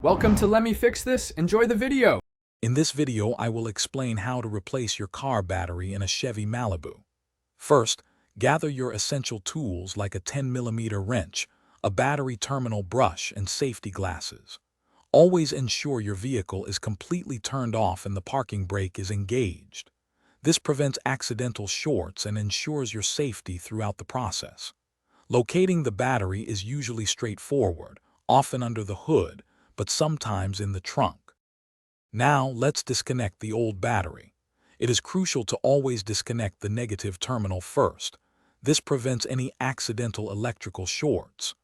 Welcome to Let Me Fix This. Enjoy the video. In this video, I will explain how to replace your car battery in a Chevy Malibu. First, gather your essential tools like a 10mm wrench, a battery terminal brush, and safety glasses. Always ensure your vehicle is completely turned off and the parking brake is engaged. This prevents accidental shorts and ensures your safety throughout the process. Locating the battery is usually straightforward, often under the hood, but sometimes in the trunk. Now, let's disconnect the old battery. It is crucial to always disconnect the negative terminal first. This prevents any accidental electrical shorts.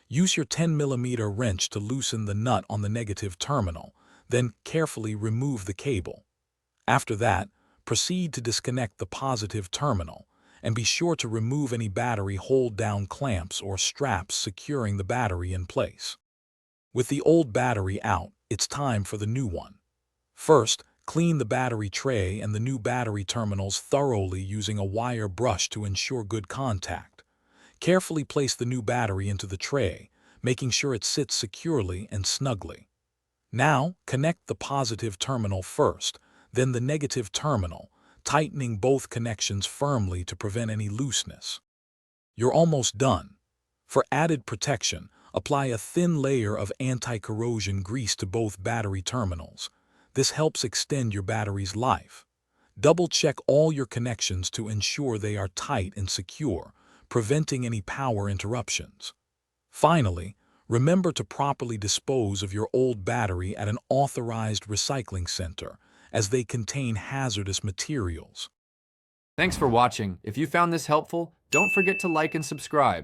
Use your 10mm wrench to loosen the nut on the negative terminal, then carefully remove the cable. After that, proceed to disconnect the positive terminal, and be sure to remove any battery hold-down clamps or straps securing the battery in place. With the old battery out, it's time for the new one. First, clean the battery tray and the new battery terminals thoroughly using a wire brush to ensure good contact. Carefully place the new battery into the tray, making sure it sits securely and snugly. Now, connect the positive terminal first, then the negative terminal, tightening both connections firmly to prevent any looseness. You're almost done. For added protection, apply a thin layer of anti-corrosion grease to both battery terminals. This helps extend your battery's life. Double-check all your connections to ensure they are tight and secure, preventing any power interruptions. Finally, remember to properly dispose of your old battery at an authorized recycling center, as they contain hazardous materials. Thanks for watching. If you found this helpful, don't forget to like and subscribe.